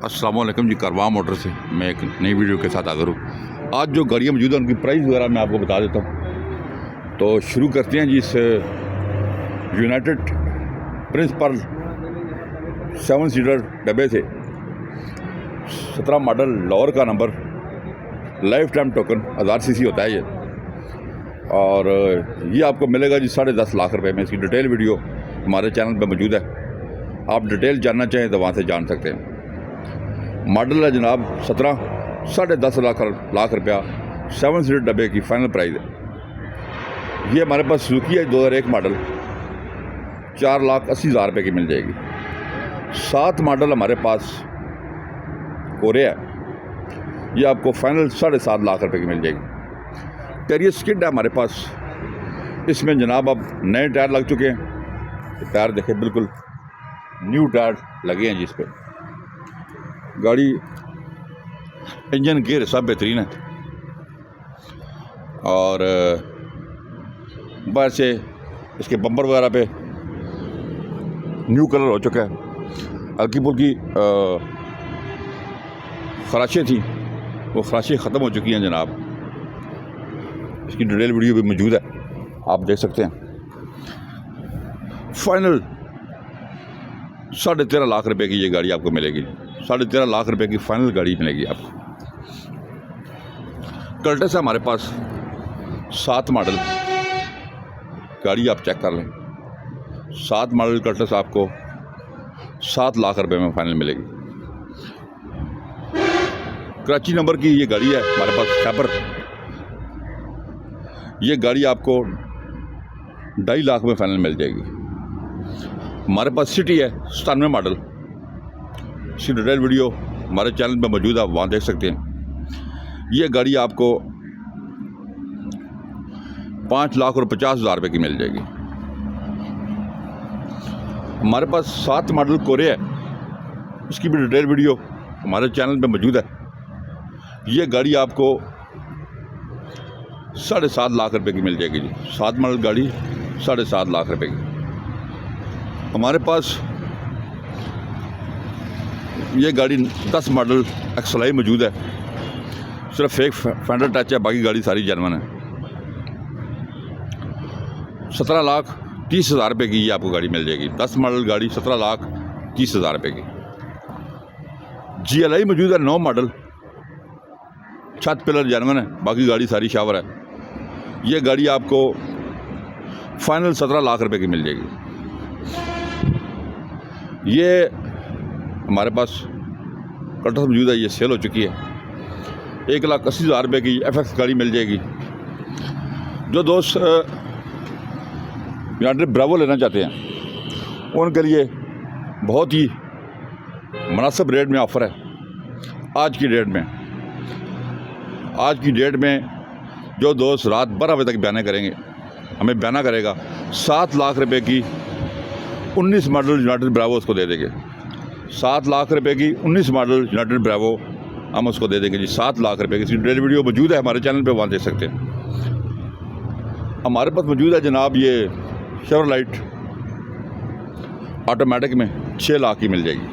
अस्सलाम वालेकुम जी। कारवां मोटर से मैं एक नई वीडियो के साथ हाज़िर हूँ। आज जो गाड़ियाँ मौजूद हैं उनकी प्राइस वगैरह मैं आपको बता देता हूँ। तो शुरू करते हैं जी इस यूनाइटेड प्रिंसिपल 7 सीटर डब्बे से। 17 मॉडल लाहौर का number, life time token 1000 CC होता है ये, और ये आपको मिलेगा जी 10.5 लाख रुपए में। इसकी डिटेल वीडियो हमारे चैनल पे मौजूद है, आप डिटेल जानना चाहें तो वहाँ से जान सकते हैं। मॉडल है जनाब 17, 10.5 लाख रुपया 7 सीटर डब्बे की फाइनल प्राइस है। ये हमारे पास सुजुकी है 2001 मॉडल, 4,80,000 रुपये की मिल जाएगी। 7 मॉडल हमारे पास कोरे है, ये आपको फाइनल 7.5 लाख रुपये की मिल जाएगी। टेरियर स्किड है हमारे पास, इसमें जनाब अब नए टायर लग चुके हैं। टायर देखें, बिल्कुल न्यू टायर लगे हैं जिस पे। गाड़ी इंजन गियर सब बेहतरीन है, और बाहर से इसके बम्पर वगैरह पे न्यू कलर हो चुका है। हल्की फुल्की खराशें थी, वो खराशें ख़त्म हो चुकी हैं जनाब। इसकी डिटेल वीडियो भी मौजूद है, आप देख सकते हैं। फाइनल 13.5 लाख रुपए की ये गाड़ी आपको मिलेगी। 13.5 लाख रुपए की फाइनल गाड़ी मिलेगी आपको। कर्टस है हमारे पास 7 मॉडल, गाड़ी आप चेक कर लें। 7 मॉडल कर्टस आपको 7 लाख रुपए में फाइनल मिलेगी। कराची नंबर की ये गाड़ी है हमारे पास खैबर, ये गाड़ी आपको 2.5 लाख में फाइनल मिल जाएगी। हमारे पास सिटी है 97 मॉडल, इसकी डिटेल वीडियो हमारे चैनल पे मौजूद है, आप वहाँ देख सकते हैं। ये गाड़ी आपको 5,50,000 रुपये की मिल जाएगी। हमारे पास 7 मॉडल कोरे है, इसकी भी डिटेल वीडियो हमारे चैनल पे मौजूद है। ये गाड़ी आपको 7.5 लाख रुपये की मिल जाएगी जी। 7 मॉडल गाड़ी 7.5 लाख रुपये की। हमारे पास ये गाड़ी 10 मॉडल एक्सलाई मौजूद है, सिर्फ एक फेंडर टच है, बाकी गाड़ी सारी जेन्युइन है। 17,30,000 रुपये की ये आपको गाड़ी मिल जाएगी। 10 मॉडल गाड़ी 17,30,000 रुपये की। GLI मौजूद है 9 मॉडल, छत पिलर जेन्युइन है, बाकी गाड़ी सारी शावर है। ये गाड़ी आपको फाइनल 17 लाख रुपये की मिल जाएगी। ये हमारे पास कटर्स मौजूद है, ये सेल हो चुकी है। 1,80,000 रुपये की FX गाड़ी मिल जाएगी। जो दोस्त यूनाइटेड ब्रावो लेना चाहते हैं उनके लिए बहुत ही मुनासिब रेट में ऑफ़र है। आज की डेट में जो दोस्त रात 12 बजे तक बयाना करेंगे, हमें बयाना करेगा, 7 लाख रुपये की 19 मॉडल यूनाइटेड ब्रावो उसको दे देंगे। 7 लाख रुपए की 19 मॉडल यूनाइटेड ब्रावो हम उसको दे देंगे जी। 7 लाख रुपए की। इसकी डिटेल वीडियो मौजूद है हमारे चैनल पे, वहाँ देख सकते हैं। हमारे पास मौजूद है जनाब ये शेवरलेट ऑटोमेटिक में 6 लाख की मिल जाएगी।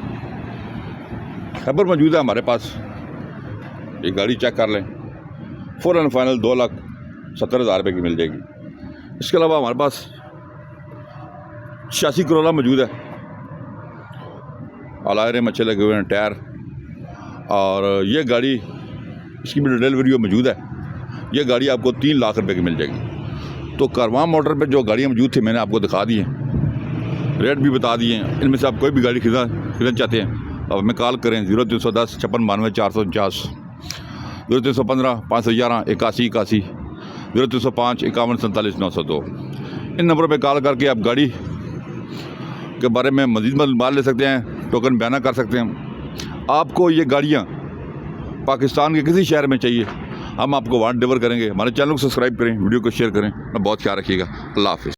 खबर मौजूद है हमारे पास, ये गाड़ी चेक कर लें। फुल एंड फाइनल 2,70,000 रुपये की मिल जाएगी। इसके अलावा हमारे पास 86 करोला मौजूद है, अलायरे में अच्छे लगे हुए हैं टायर, और ये गाड़ी, इसकी भी डिटेल वीडियो मौजूद है। ये गाड़ी आपको 3 लाख रुपए की मिल जाएगी। तो कारवां मोटर पे जो गाड़ियाँ मौजूद थी मैंने आपको दिखा दी हैं, रेट भी बता दिए हैं। इनमें से आप कोई भी गाड़ी खरीदना चाहते हैं अब हमें कॉल करें 0310 56 92 449, 0315 511 81 81, 0305 51 47 902। इन नंबरों पर कॉल करके आप गाड़ी के बारे में मज़ीद मालूमात ले सकते हैं, टोकन बयाना कर सकते हैं। आपको ये गाड़ियाँ पाकिस्तान के किसी शहर में चाहिए, हम आपको वहाँ डिलीवर करेंगे। हमारे चैनल को सब्सक्राइब करें, वीडियो को शेयर करें, बहुत ख्याल रखिएगा। अल्लाह हाफ़िज़।